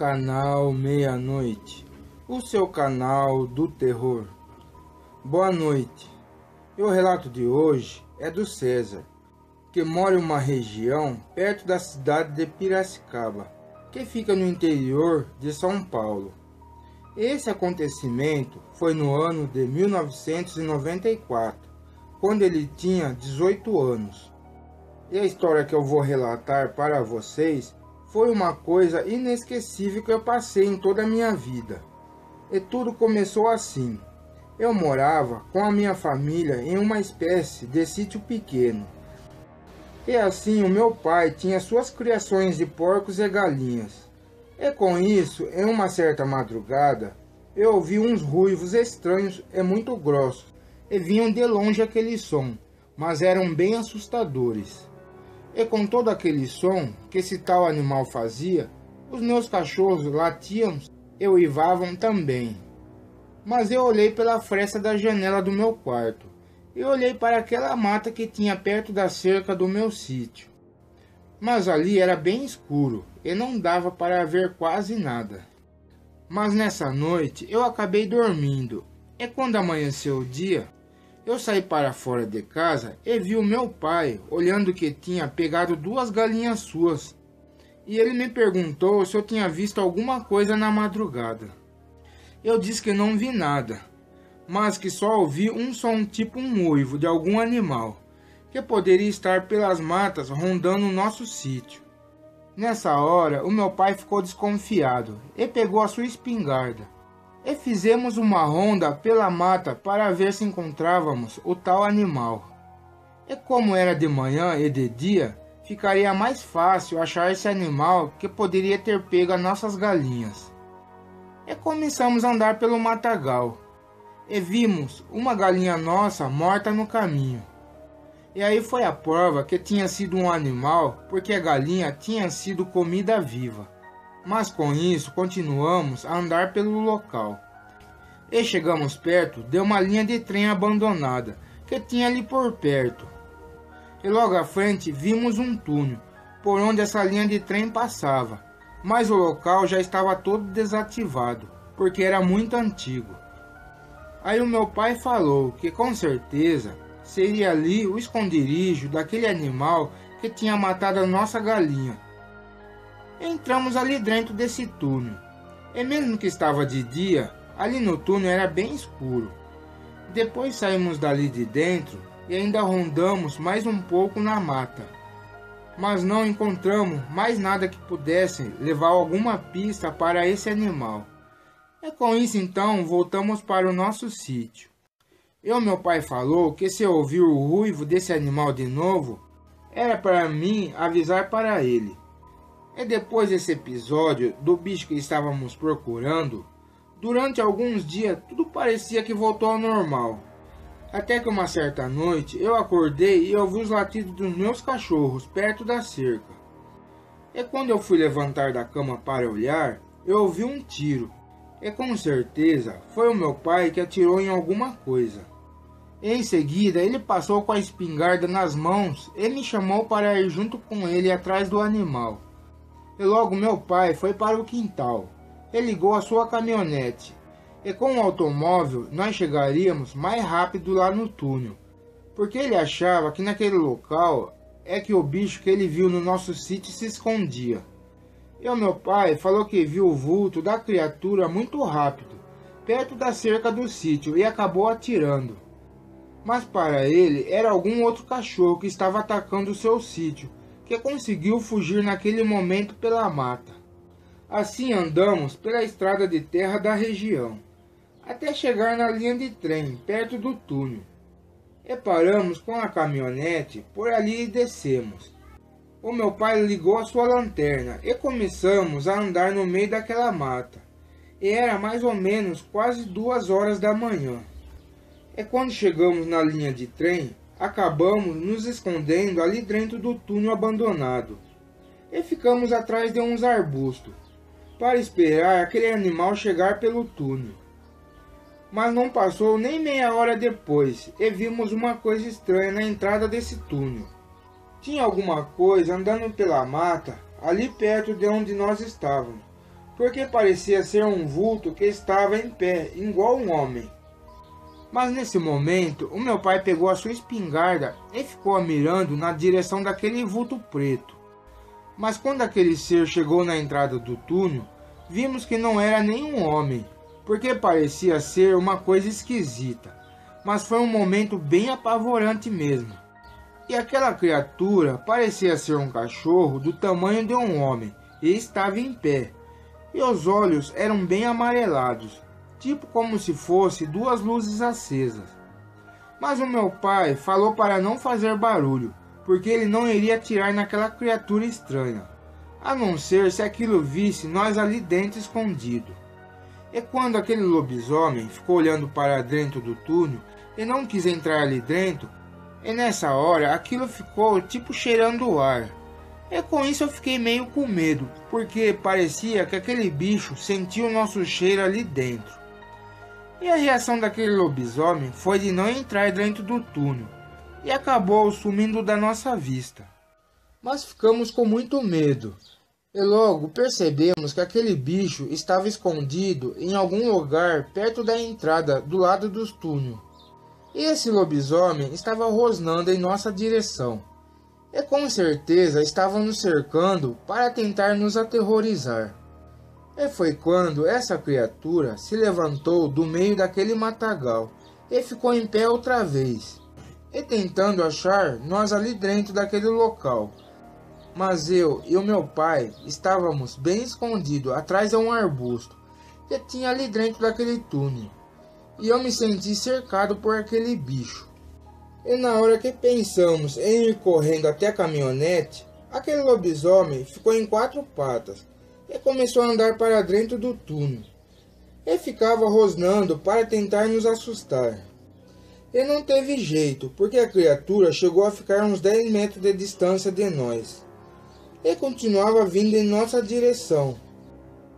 Canal Meia-Noite, o seu canal do terror. Boa noite. E o relato de hoje é do César, que mora em uma região perto da cidade de Piracicaba, que fica no interior de São Paulo. Esse acontecimento foi no ano de 1994, quando ele tinha 18 anos. E a história que eu vou relatar para vocês foi uma coisa inesquecível que eu passei em toda a minha vida. E tudo começou assim. Eu morava com a minha família em uma espécie de sítio pequeno. E assim o meu pai tinha suas criações de porcos e galinhas. E com isso, em uma certa madrugada, eu ouvi uns ruivos estranhos e muito grossos. E vinham de longe aquele som, mas eram bem assustadores. E com todo aquele som que esse tal animal fazia, os meus cachorros latiam e uivavam também. Mas eu olhei pela fresta da janela do meu quarto, e olhei para aquela mata que tinha perto da cerca do meu sítio. Mas ali era bem escuro, e não dava para ver quase nada. Mas nessa noite eu acabei dormindo, e quando amanheceu o dia, eu saí para fora de casa e vi o meu pai olhando que tinha pegado 2 galinhas suas. E ele me perguntou se eu tinha visto alguma coisa na madrugada. Eu disse que não vi nada, mas que só ouvi um som tipo um uivo de algum animal, que poderia estar pelas matas rondando o nosso sítio. Nessa hora, o meu pai ficou desconfiado e pegou a sua espingarda. E fizemos uma ronda pela mata para ver se encontrávamos o tal animal. E como era de manhã e de dia, ficaria mais fácil achar esse animal que poderia ter pego as nossas galinhas. E começamos a andar pelo matagal. E vimos uma galinha nossa morta no caminho. E aí foi a prova que tinha sido um animal, porque a galinha tinha sido comida viva. Mas com isso continuamos a andar pelo local. E chegamos perto de uma linha de trem abandonada que tinha ali por perto. E logo à frente vimos um túnel por onde essa linha de trem passava. Mas o local já estava todo desativado, porque era muito antigo. Aí o meu pai falou que com certeza seria ali o esconderijo daquele animal que tinha matado a nossa galinha. Entramos ali dentro desse túnel, e mesmo que estava de dia, ali no túnel era bem escuro. Depois saímos dali de dentro e ainda rondamos mais um pouco na mata, mas não encontramos mais nada que pudesse levar alguma pista para esse animal. E com isso então voltamos para o nosso sítio. Meu pai falou que se eu ouvir o ruivo desse animal de novo, era para mim avisar para ele. E depois desse episódio do bicho que estávamos procurando, durante alguns dias tudo parecia que voltou ao normal. Até que uma certa noite eu acordei e ouvi os latidos dos meus cachorros perto da cerca. E quando eu fui levantar da cama para olhar, eu ouvi um tiro. E com certeza foi o meu pai que atirou em alguma coisa. E em seguida ele passou com a espingarda nas mãos e me chamou para ir junto com ele atrás do animal. E logo meu pai foi para o quintal. Ele ligou a sua caminhonete. E com o automóvel nós chegaríamos mais rápido lá no túnel. Porque ele achava que naquele local é que o bicho que ele viu no nosso sítio se escondia. E o meu pai falou que viu o vulto da criatura muito rápido, perto da cerca do sítio, e acabou atirando. Mas para ele era algum outro cachorro que estava atacando o seu sítio, que conseguiu fugir naquele momento pela mata. Assim andamos pela estrada de terra da região, até chegar na linha de trem, perto do túnel. E paramos com a caminhonete por ali e descemos. O meu pai ligou a sua lanterna e começamos a andar no meio daquela mata. E era mais ou menos quase 2 horas da manhã. E quando chegamos na linha de trem, acabamos nos escondendo ali dentro do túnel abandonado. E ficamos atrás de uns arbustos, para esperar aquele animal chegar pelo túnel. Mas não passou nem meia hora depois, e vimos uma coisa estranha na entrada desse túnel. Tinha alguma coisa andando pela mata, ali perto de onde nós estávamos, porque parecia ser um vulto que estava em pé, igual um homem. Mas nesse momento, o meu pai pegou a sua espingarda e ficou mirando na direção daquele vulto preto. Mas quando aquele ser chegou na entrada do túnel, vimos que não era nenhum homem, porque parecia ser uma coisa esquisita. Mas foi um momento bem apavorante mesmo. E aquela criatura parecia ser um cachorro do tamanho de um homem e estava em pé. E os olhos eram bem amarelados, tipo como se fosse duas luzes acesas. Mas o meu pai falou para não fazer barulho, porque ele não iria atirar naquela criatura estranha, a não ser se aquilo visse nós ali dentro escondido. E quando aquele lobisomem ficou olhando para dentro do túnel e não quis entrar ali dentro, e nessa hora aquilo ficou tipo cheirando o ar. E com isso eu fiquei meio com medo, porque parecia que aquele bicho sentia o nosso cheiro ali dentro. E a reação daquele lobisomem foi de não entrar dentro do túnel, e acabou sumindo da nossa vista. Mas ficamos com muito medo, e logo percebemos que aquele bicho estava escondido em algum lugar perto da entrada do lado dos túneis. E esse lobisomem estava rosnando em nossa direção, e com certeza estava nos cercando para tentar nos aterrorizar. E foi quando essa criatura se levantou do meio daquele matagal e ficou em pé outra vez, e tentando achar nós ali dentro daquele local. Mas eu e o meu pai estávamos bem escondidos atrás de um arbusto que tinha ali dentro daquele túnel, e eu me senti cercado por aquele bicho. E na hora que pensamos em ir correndo até a caminhonete, aquele lobisomem ficou em 4 patas e começou a andar para dentro do túnel. E ficava rosnando para tentar nos assustar. E não teve jeito, porque a criatura chegou a ficar uns 10 metros de distância de nós. E continuava vindo em nossa direção.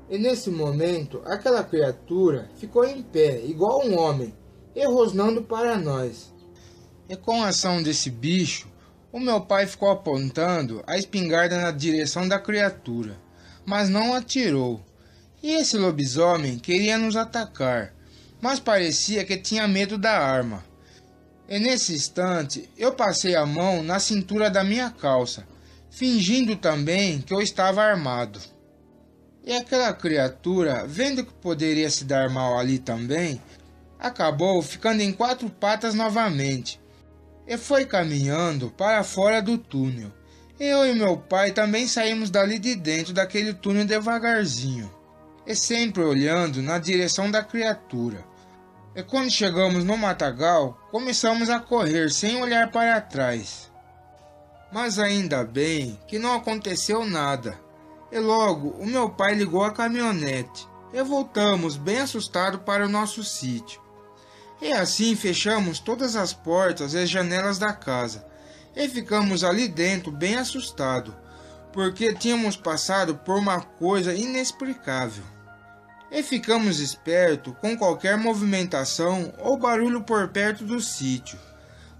E nesse momento, aquela criatura ficou em pé, igual um homem, e rosnando para nós. E com a ação desse bicho, o meu pai ficou apontando a espingarda na direção da criatura, mas não atirou. E esse lobisomem queria nos atacar, mas parecia que tinha medo da arma. E nesse instante, eu passei a mão na cintura da minha calça, fingindo também que eu estava armado. E aquela criatura, vendo que poderia se dar mal ali também, acabou ficando em 4 patas novamente, e foi caminhando para fora do túnel. Eu e meu pai também saímos dali de dentro daquele túnel devagarzinho, e sempre olhando na direção da criatura. E quando chegamos no matagal, começamos a correr sem olhar para trás. Mas ainda bem que não aconteceu nada. E logo o meu pai ligou a caminhonete e voltamos bem assustados para o nosso sítio. E assim fechamos todas as portas e as janelas da casa e ficamos ali dentro bem assustados, porque tínhamos passado por uma coisa inexplicável. E ficamos espertos com qualquer movimentação ou barulho por perto do sítio.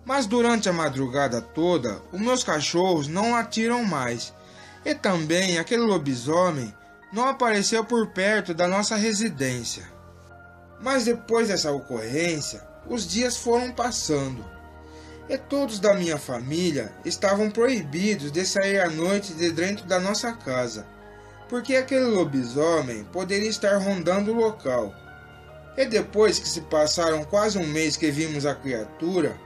Mas durante a madrugada toda, os meus cachorros não latiram mais, e também aquele lobisomem não apareceu por perto da nossa residência. Mas depois dessa ocorrência, os dias foram passando, e todos da minha família estavam proibidos de sair à noite de dentro da nossa casa, porque aquele lobisomem poderia estar rondando o local. E depois que se passaram quase um mês que vimos a criatura,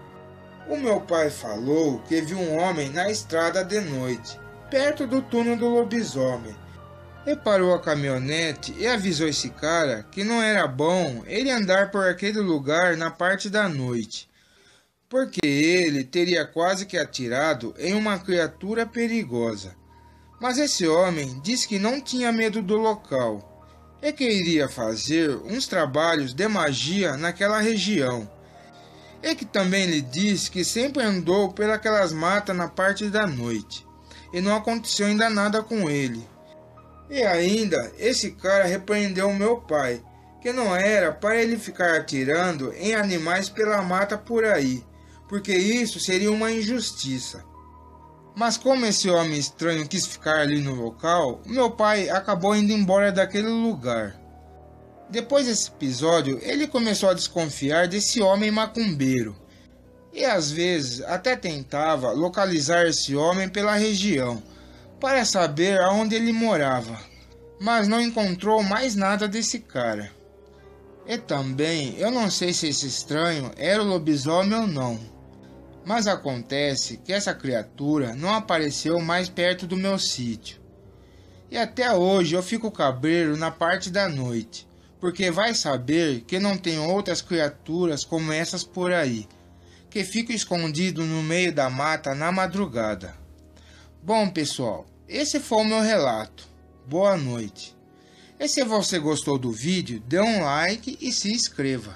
o meu pai falou que viu um homem na estrada de noite, perto do túnel do lobisomem. E parou a caminhonete e avisou esse cara que não era bom ele andar por aquele lugar na parte da noite, porque ele teria quase que atirado em uma criatura perigosa. Mas esse homem disse que não tinha medo do local, e que iria fazer uns trabalhos de magia naquela região, e que também lhe disse que sempre andou pelas matas na parte da noite, e não aconteceu ainda nada com ele. E ainda, esse cara repreendeu o meu pai, que não era para ele ficar atirando em animais pela mata por aí, porque isso seria uma injustiça. Mas como esse homem estranho quis ficar ali no local, meu pai acabou indo embora daquele lugar. Depois desse episódio, ele começou a desconfiar desse homem macumbeiro. E às vezes até tentava localizar esse homem pela região, para saber aonde ele morava. Mas não encontrou mais nada desse cara. E também, eu não sei se esse estranho era o lobisomem ou não. Mas acontece que essa criatura não apareceu mais perto do meu sítio. E até hoje eu fico cabreiro na parte da noite, porque vai saber que não tem outras criaturas como essas por aí, que ficam escondidos no meio da mata na madrugada. Bom pessoal, esse foi o meu relato. Boa noite. E se você gostou do vídeo, dê um like e se inscreva.